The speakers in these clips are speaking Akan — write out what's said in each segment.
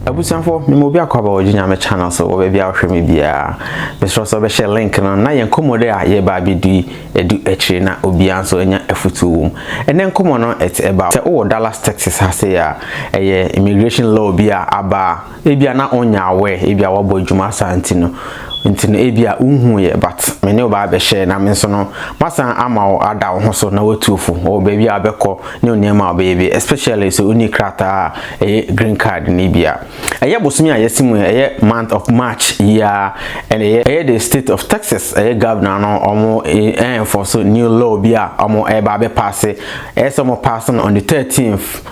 Abusanfo me mo bi akwaba ojinya me channel so wo be ahwe me bia me so be share link no na ye nkomode a ye ba bidi edu akire na obi anso enya afutu ene nkomo no it's about se o Dallas Texas ha se ya eye immigration law bia aba e bia na onya awe e bia wo bodwuma santi no ntino ebia unhu ye but me ne oba be share na me so no masan ama o ada wo so na watufu o ba bia abekọ ne onema obaby especially so uni krata green card ni bia eye bosumi ayesimu eye month of March year and eye the state of Texas eye governor no omo enforce new law bia omo e ba be pass some person on the 13th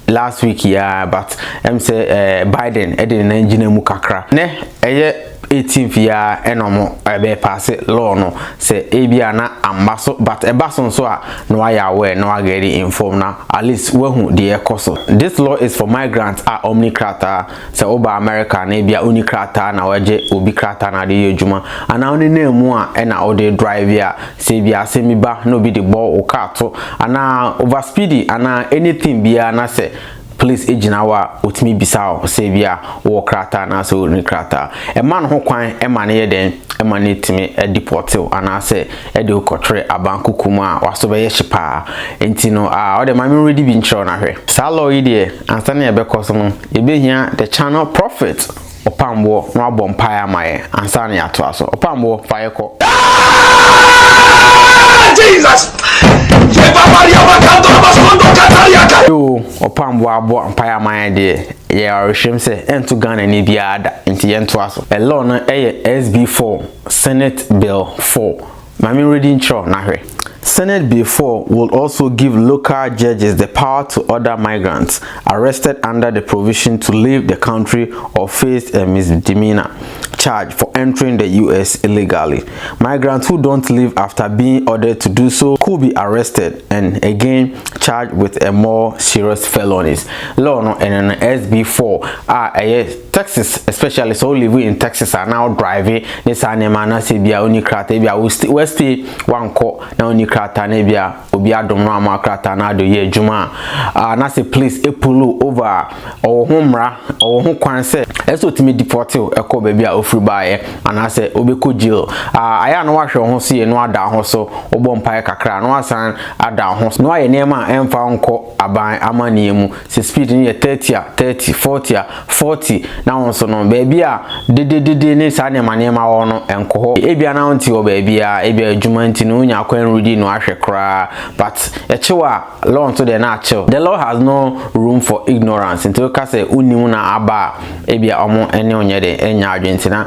last week but say Biden e dey na engineer mu kakra ne eye 18th year enomo ebe pass law no say ebia na ambaso but ebaso so a no aya aware no ageri inform na at least wehu the ekoso. This law is for migrants are omnicrata say oba America na ebia unicrata na waje obi krata na de yejuma ana oni na mu a e na ode drive ya say bia semiba no be the ball o car to ana overspeedy ana anything bia na say police ejina wa otimi bisao say bia wo krata na so ni krata e man ho kwan e man ye den e man etimi e deported ana say e de okotre abankukum a waso be ye hyepa enti no o de mami ready bi nchro na hwe sa law yi de ansa na e be koso no e be hia the channel profit opambo no abompaya maye ansa na ato aso opambo faye ko Jesus yo opambo abo empire man de ye arehwem se ento Ghana ni bia ada enti ye nto aso a law no SB4 Senate Bill 4 mami reading intro na hwe. Senate Bill 4 will also give local judges the power to order migrants arrested under the provision to leave the country or face a misdemeanor charge for entering the US illegally. Migrants who don't leave after being ordered to do so could be arrested and again charged with a more serious felonies. Law no and an SB4 Texas, especially so living in Texas, are now driving this animal na se bia oni krata bia we stay one ko na oni krata na bia obi adom no ama krata na do ye adwuma na se please epulu over o homra o ho kwan se eso timi deported ekọ ba bia ofri baaye ana se obeko jail aya no wahwe ho so ye no ada ho so obo mpae kakra no asan ada ho no aye nema emfa nko aban amanie mu se speed ni 30 40 na wonso no baby a de ne sa ne manema wo no enko ho ebia na wonti wo baby a ebia adwuma nti no nya kwan rudi no ahwe kra but echewa law to the natural the law has no room for ignorance until ka say unimu na aba ebia omo ene onye de enya adwenti na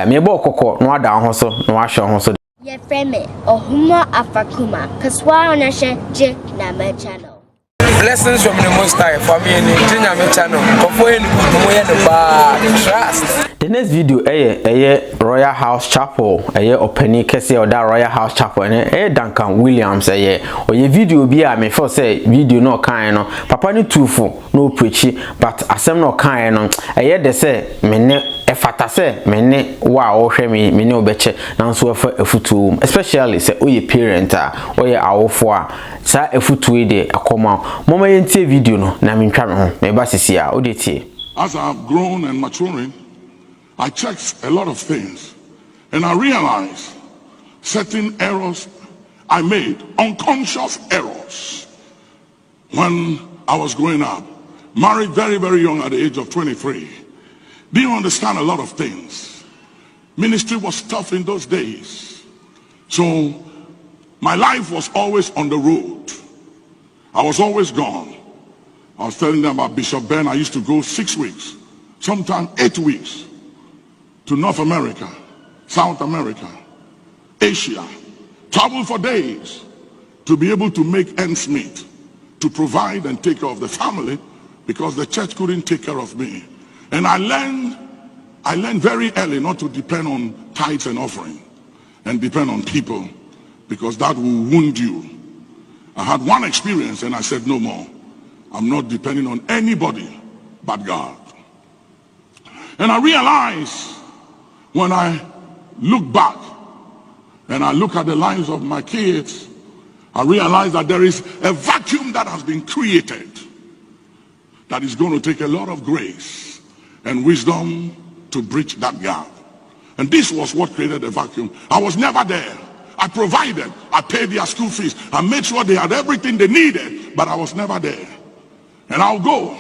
me bo kokko no ada ho so no ahwe ho so ye frame ohuma afakuma kaswa ona she je na my channel. Blessings from the Most High for me and the channel. The next video Royal House Chapel opening kese or that Royal House Chapel and Duncan Williams or your video be a me for say video no kind no papa ni tufu no preachy but asem no kind no they say me efata se mene wa o hwe me ne obeche na so afa efutu especially say oye parent oye awofo a sa efutu e de akoma mama yentie video no na me ntwa me ho me ba sisi a o de tie. As I have grown and maturing, I checked a lot of things and I realized certain errors I made, unconscious errors when I was growing up. Married very, very young at the age of 23. Didn't understand a lot of things. Ministry was tough in those days. So my life was always on the road. I was always gone. I was telling them about Bishop Ben. I used to go 6 weeks, sometimes 8 weeks to North America, South America, Asia. Travel for days to be able to make ends meet, to provide and take care of the family because the church couldn't take care of me. And I learned very early not to depend on tithes and offering and depend on people because that will wound you. I had one experience and I said no more. I'm not depending on anybody but God. And I realized when I look back and I look at the lives of my kids, I realize that there is a vacuum that has been created that is going to take a lot of grace and wisdom to bridge that gap. And this was what created the vacuum. I was never there. I provided, I paid their school fees, I made sure they had everything they needed, but I was never there. And I'll go.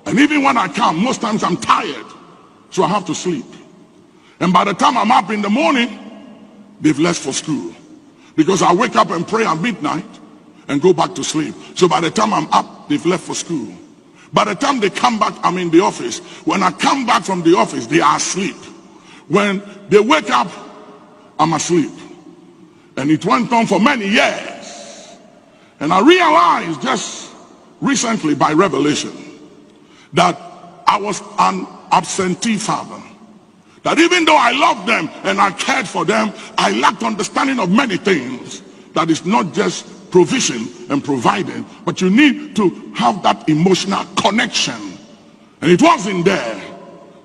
And even when I come, most times I'm tired, so I have to sleep. And by the time I'm up in the morning, they've left for school. Because I wake up and pray at midnight and go back to sleep. So by the time I'm up, they've left for school. By the time they come back, I'm in the office. When I come back from the office, they are asleep. When they wake up, I'm asleep. And it went on for many years. And I realized just recently by revelation that I was an absentee father. That even though I loved them and I cared for them, I lacked understanding of many things. That is not just provision and providing, but you need to have that emotional connection. And it wasn't there.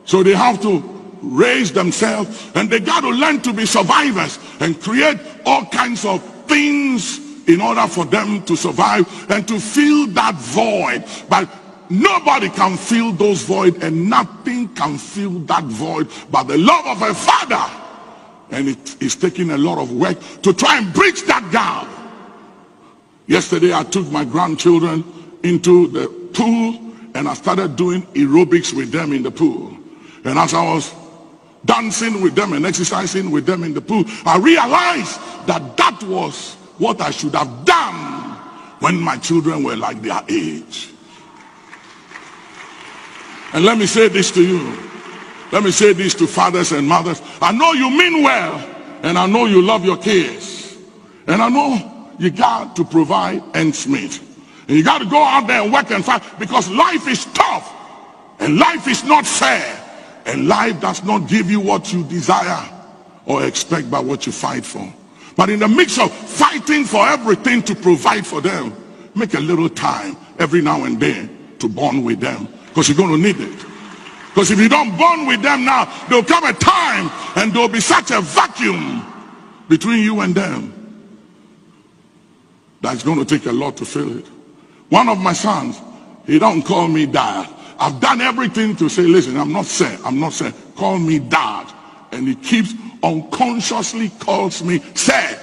So they have to raise themselves, and they got to learn to be survivors and create all kinds of things in order for them to survive and to fill that void. But nobody can fill those void, and nothing can fill that void but the love of a father. And it is taking a lot of work to try and bridge that gap. Yesterday I took my grandchildren into the pool and I started doing aerobics with them in the pool. And as I was dancing with them and exercising with them in the pool, I realized that that was what I should have done when my children were like their age. And let me say this to you. Let me say this to fathers and mothers. I know you mean well, and I know you love your kids, and I know you got to provide ends meet, and you got to go out there and work and fight, because life is tough and life is not fair. And life does not give you what you desire or expect by what you fight for. But in the mix of fighting for everything to provide for them, make a little time every now and then to bond with them, because you're going to need it. Because if you don't bond with them now, there'll come a time and there'll be such a vacuum between you and them that's going to take a lot to fill it. One of my sons, he don't call me dad. I've done everything to say, listen, I'm not saying, call me dad. And he keeps unconsciously calls me sir,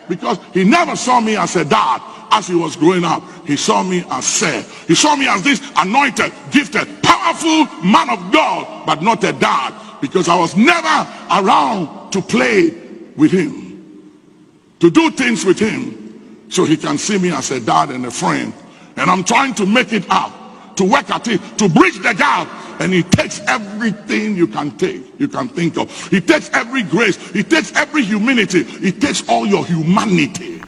because he never saw me as a dad. As he was growing up, he saw me as sir. He saw me as this anointed, gifted, powerful man of God, but not a dad, because I was never around to play with him, to do things with him, so he can see me as a dad and a friend. And I'm trying to make it up, to work at it, to bridge the gap. And he takes everything you can take, you can think of. He takes every grace, he takes every humility, he takes all your humanity.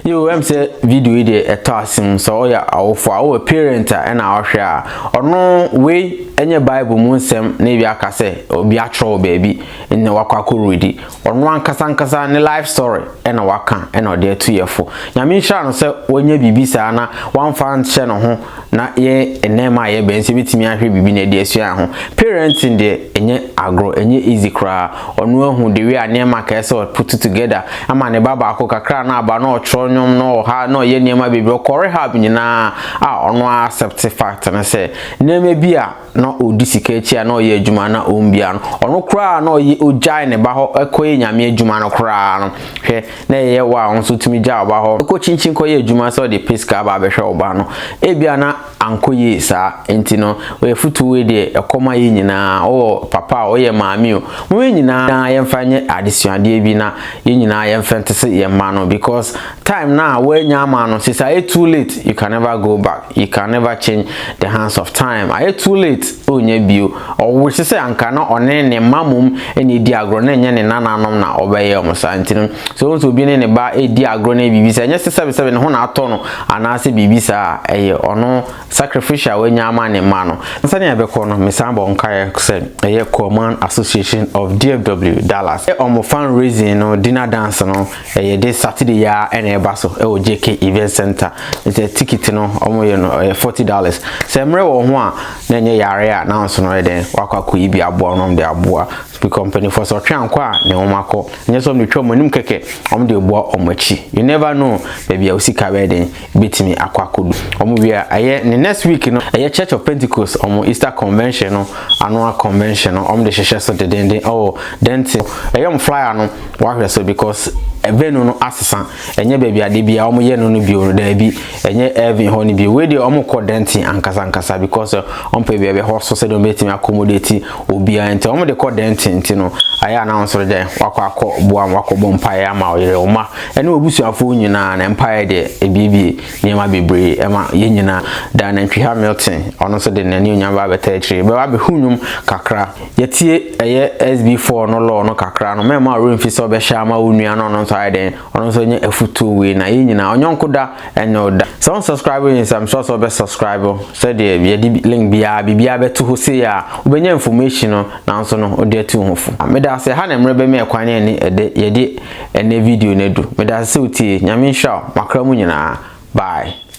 You say video de etasim so ya awfo our parent and our share or no way any Bible munsem na bi akase obi atro baby in the wakako ready or no ankasa ne life story and a waka and or there 2 years nyame sha no say wonya bibisa na one fan she no ho na ye enema ye bensi bitimi ahwe bibi na de asua ho parenting de enye agro enye easy kra onu ahu de we anema ka say put together ama ne baba akokakra na aba na otro nyom no ha no ye niema bebi okore ha binyina ono accept fact na say niema bia no odisika echi na oye adwuma na ombia no ono kra na oye ojai ne ba ho ekoye nyame adwuma no kra no hwe na ye wa onso tumi ja ba ho ko chinchin ko ye adwuma so de piska ba behwe oba no ebia na ankoye sa enti no we futu we de ekoma ye nyina o papa o ye maami o mo nyina na ye mfanye adisuade bi na ye nyina ye mfentese ye ma no, because time now when your man says I too late, you can never go back, you can never change the hands of time. I too late oh you or which say ankana on any mamum any diagron any nana na obey almost antinum so to be in a bar a diagron BBC and just 77 hona tono and I say BBC a or no sacrificial when your man and mano Sani Abekono Misambo on Kaya said a command association of DFW Dallas on fundraising no dinner dance no a day Saturday ya and a basso JK event center it's a ticket no almost $40 semre wo ho a na nye yare a na so no den wakwa ko ibi abo no de abo FP company for so twan kwa ne omako nye so me twom nim keke om de bo omachi you never know baby a usika wedding betimi akwakodu om wi aye ne next week no aye Church of Pentecost om Easter convention no annual convention no om de hwehwe so de oh denti aye om flyer no wa so because evenu no asesa enye baby ade bia om ye no bio da bi enye Evan ho ni bi we de om ko denti ankasa because om pe bia be ho so se do betimi accommodate obia enti om de ko denti no aya na onsoro je wakọ boam wakọ mpae ama oyere oma ene obusuafo nyina na mpae de ebibi nyema bebre ema ye nyina da na ntwi Hamilton ono so de nani onyamba beta akire be wa be hunum kakra yetie eye SB4 no law no kakra no mema remfi so be sha ma onua no no so ayden ono so nye afutu we na ye nyina onyonko da enyo da so subscribe yin sam so be subscribe so de ye di link bia beto ho se ya obenya information no na so no ode atu ho fu meda se ha na mre be me kwane ni ye di ene video na du meda se uti nyame hwa makra mu nyina bye.